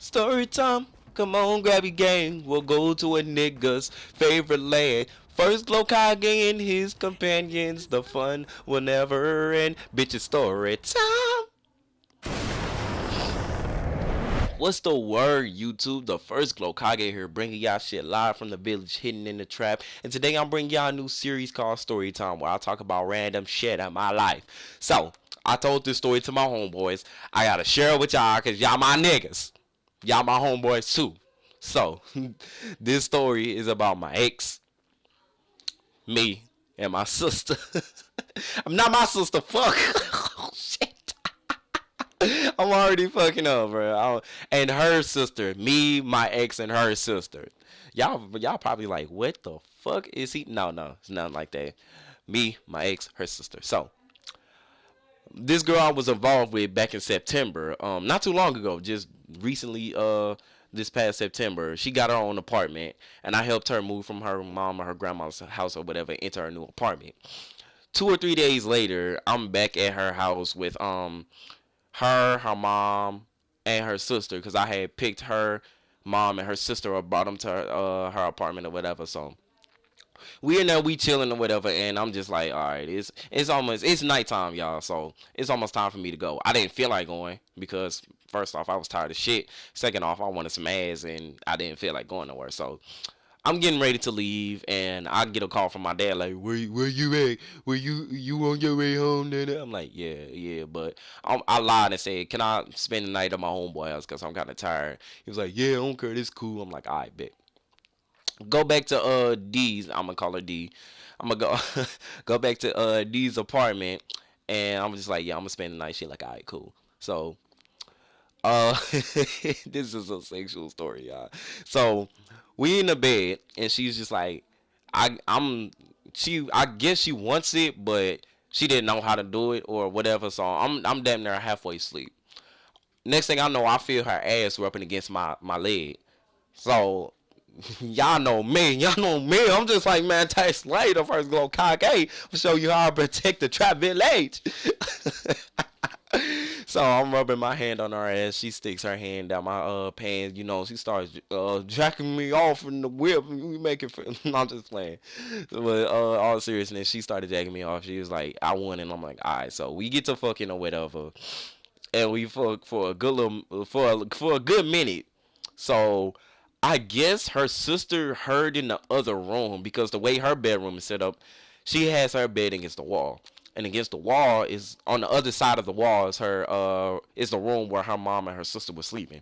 Story time. Come on, grab your gang. We'll go to a nigga's favorite land. First Glokage and his companions. The fun will never end. Bitches, story time. What's the word, YouTube? The first Glokage here, bringing y'all shit live from the village, hidden in the trap. And today I'm bringing y'all a new series called Story Time, where I talk about random shit in my life. So, I told this story to my homeboys. I gotta share it with y'all, cause y'all my niggas. Y'all my homeboys too. So, this story is about my ex, me, and my sister. I'm not my sister, fuck. Oh, shit. I'm already fucking up, bro. And her sister, me, my ex, and her sister. Y'all probably like, what the fuck is he? No, it's nothing like that. Me, my ex, her sister. So, this girl I was involved with back in September, not too long ago, just recently, this past September, she got her own apartment, and I helped her move from her mom or her grandma's house or whatever into her new apartment. 2 or 3 days later, I'm back at her house with her mom, and her sister, because I had picked her mom and her sister up, brought them to her apartment or whatever. So we in there, we chilling or whatever, and I'm just like, all right, it's nighttime, y'all, so it's almost time for me to go. I didn't feel like going because first off, I was tired of shit. Second off, I wanted some ass, and I didn't feel like going nowhere. So I'm getting ready to leave, and I get a call from my dad like, where you at? Where you on your way home? Nana? I'm like, yeah, but I lied and said, can I spend the night at my homeboy house because I'm kind of tired. He was like, yeah, I don't care, this cool. I'm like, all right, bet. Go back to D's. I'm gonna call her D. I'm gonna go go back to D's apartment, and I'm just like, yeah, I'm gonna spend the night. She like, all right, cool. So this is a sexual story, y'all. So we in the bed, and she's just like, I guess she wants it, but she didn't know how to do it or whatever. So I'm damn near halfway asleep. Next thing I know, I feel her ass rubbing against my leg. So y'all know me. I'm just like, man, text later. First Glokage will show you how I protect the trap village. So I'm rubbing my hand on her ass. She sticks her hand down my pants. You know, she starts jacking me off in the whip. We make it. I'm just playing. But all seriousness, she started jacking me off. She was like, I won, and I'm like, all right. So we get to fucking or whatever, and we fuck for a good little for a good minute. So I guess her sister heard in the other room because the way her bedroom is set up, she has her bed against the wall, and against the wall is on the other side of the wall is her is the room where her mom and her sister were sleeping.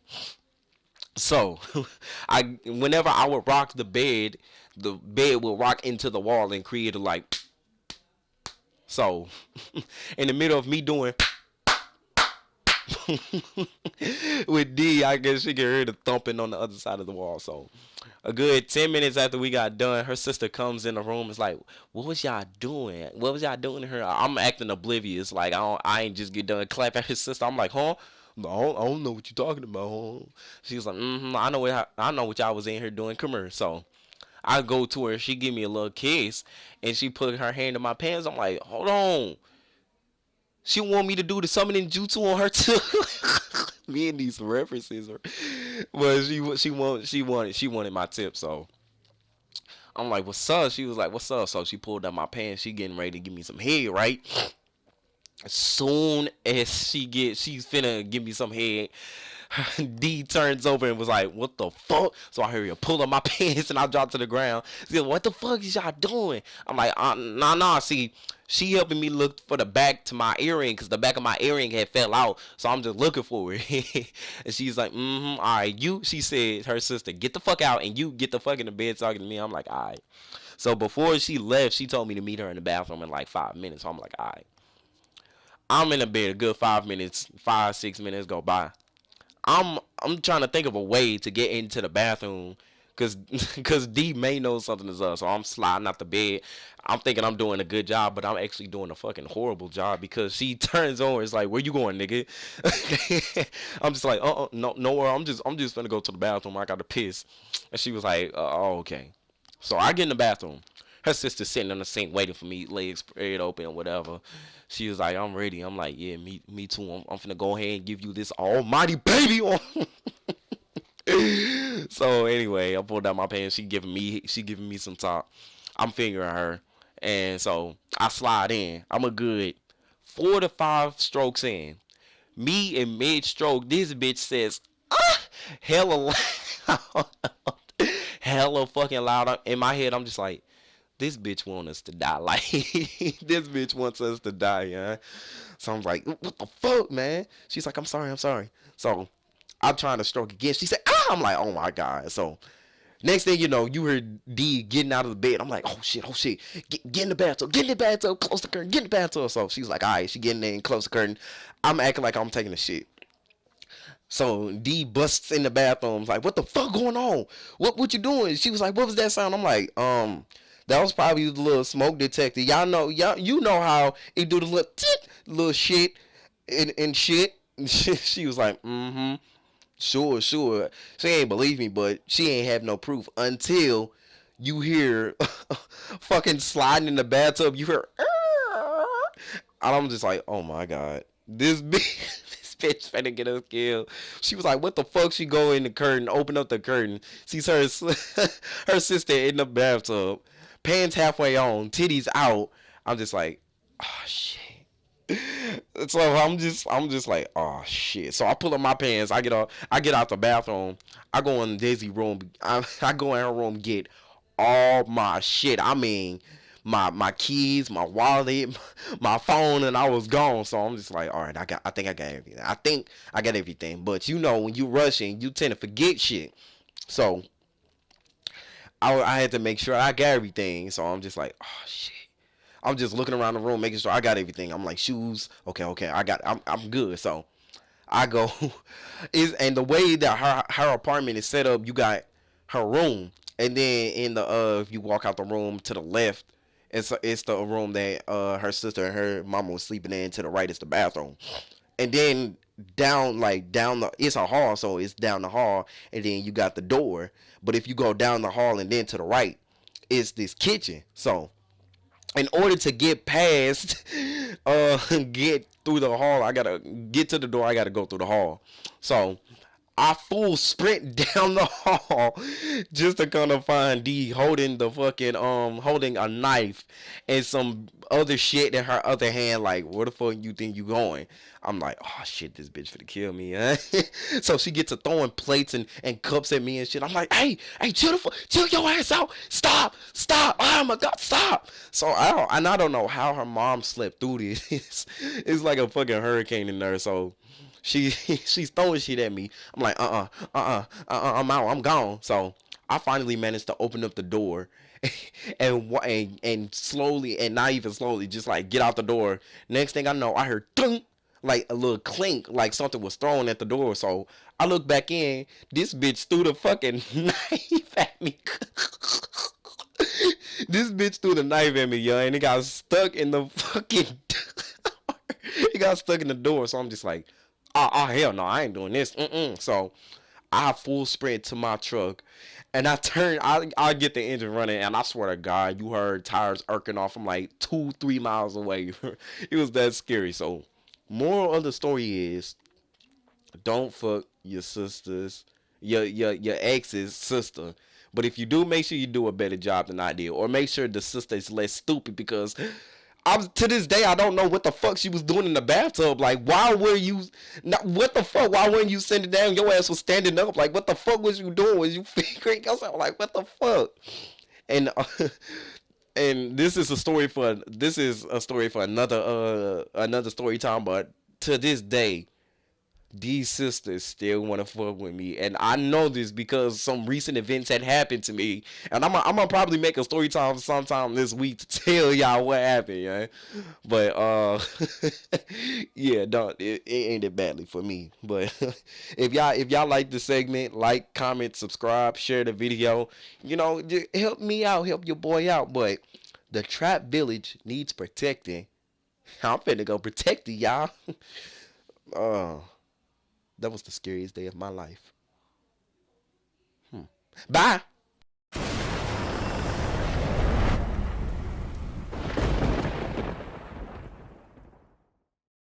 So whenever I would rock the bed would rock into the wall and create a like. So in the middle of me doing with D, I guess she could hear the thumping on the other side of the wall. So a good 10 minutes after we got done, her sister comes in the room. It's like, what was y'all doing? What was y'all doing to her? I'm acting oblivious, like I ain't just get done clapping at his sister. I'm like, huh? No, I don't know what you're talking about. Huh? She was like, I know what y'all was in here doing. Come here. So I go to her. She give me a little kiss, and she put her hand in my pants. I'm like, hold on. She want me to do the summoning jutsu on her too. Me and these references, but she wanted my tip. So I'm like, what's up? She was like, what's up? So she pulled down my pants. She getting ready to give me some head, right? As soon as she's finna give me some head, D turns over and was like, what the fuck? So I hear her pull up my pants and I drop to the ground. She said, what the fuck is y'all doing? I'm like, nah. See, she helping me look for the back to my earring because the back of my earring had fell out. So I'm just looking for it. And she's like, all right, she said, her sister, get the fuck out and you get the fuck in the bed talking to me. I'm like, all right. So before she left, she told me to meet her in the bathroom in like 5 minutes. So I'm like, all right. I'm in the bed a good 5 minutes, 6 minutes go by. I'm trying to think of a way to get into the bathroom cause D may know something is up. So I'm sliding out the bed. I'm thinking I'm doing a good job, but I'm actually doing a fucking horrible job because she turns over. It's like, where you going, nigga? I'm just like, no, nowhere. I'm just gonna go to the bathroom. I got to piss. And she was like, oh, okay. So I get in the bathroom. Her sister sitting on the sink waiting for me, legs spread open or whatever. She was like, I'm ready. I'm like, yeah, me too. I'm finna go ahead and give you this almighty baby on. So anyway, I pulled out my pants. She giving me some top. I'm fingering her, and so I slide in. I'm a good 4 to 5 strokes in. Me in mid stroke, this bitch says, ah, hella loud, hella fucking loud. In my head, I'm just like, this bitch want us to die. Like, this bitch wants us to die, yeah. So I'm like, what the fuck, man? She's like, I'm sorry, I'm sorry. So I'm trying to stroke again. She said, ah, I'm like, oh my God. So next thing you know, you heard D getting out of the bed. I'm like, oh shit, oh shit. Get in the bathtub, get in the bathtub, close the curtain, get in the bathtub. So she's like, all right, she getting in, close the curtain. I'm acting like I'm taking a shit. So D busts in the bathroom, like, what the fuck going on? What you doing? She was like, what was that sound? I'm like, that was probably the little smoke detector. Y'all know, you know how it do the little little shit and shit. She was like, sure, sure. She ain't believe me, but she ain't have no proof until you hear fucking sliding in the bathtub. You hear, and I'm just like, oh my God, this bitch. Bitch finna get us killed. She was like, what the fuck? She go in the curtain, open up the curtain, sees her her sister in the bathtub, pants halfway on, titties out. I'm just like, oh shit. So I'm just like, oh shit. So I pull up my pants, I get out the bathroom, I go in Daisy room, I go in her room, get all my shit. I mean, my keys, my wallet, my phone, and I was gone. So I'm just like, all right, I think I got everything. I think I got everything. But you know, when you rushing, you tend to forget shit. So I had to make sure I got everything. So I'm just like, oh shit. I'm just looking around the room, making sure I got everything. I'm like, shoes, okay, I'm good. So I go, and the way that her apartment is set up, you got her room, and then in the if you walk out the room to the left, it's the room that her sister and her mama was sleeping in. To the right is the bathroom, and then down the, it's a hall, so it's down the hall, and then you got the door. But if you go down the hall and then to the right, it's this kitchen. So in order to get past, get through the hall, I gotta get to the door. I gotta go through the hall. So I full sprint down the hall just to kind of find D holding the fucking holding a knife and some other shit in her other hand. Like, where the fuck you think you going? I'm like, oh shit, this bitch finna kill me, huh? So she gets to throwing plates and cups at me and shit. I'm like, hey, chill your ass out. Stop. Oh my God, stop. So I don't know how her mom slept through this. It's like a fucking hurricane in there. So she's throwing shit at me. I'm like, I'm out, I'm gone. So I finally managed to open up the door and slowly, and not even slowly, just like get out the door. Next thing I know, I heard thunk, like a little clink, like something was thrown at the door. So I look back in. This bitch threw the fucking knife at me. This bitch threw the knife at me, yo, and it got stuck in the fucking door. It got stuck in the door. So I'm just like, oh hell no, I ain't doing this. So I full sprint to my truck, and I get the engine running, and I swear to God, you heard tires irking off. I'm like 2-3 miles away. It was that scary. So moral of the story is, don't fuck your sister's your ex's sister. But if you do, make sure you do a better job than I did, or make sure the sister is less stupid, because to this day, I don't know what the fuck she was doing in the bathtub. Like, why were you not, what the fuck? Why weren't you sitting down? Your ass was standing up. Like, what the fuck was you doing? Was you figuring yourself? Like, what the fuck? And and this is a story for another story time. But to this day, these sisters still want to fuck with me, and I know this because some recent events had happened to me, and I'm gonna probably make a story time sometime this week to tell y'all what happened, yeah. But yeah, don't it ain't it badly for me. But if y'all like the segment, like, comment, subscribe, share the video. You know, just help me out, help your boy out. But the trap village needs protecting. I'm finna go protect it, y'all. uh that was the scariest day of my life. Bye.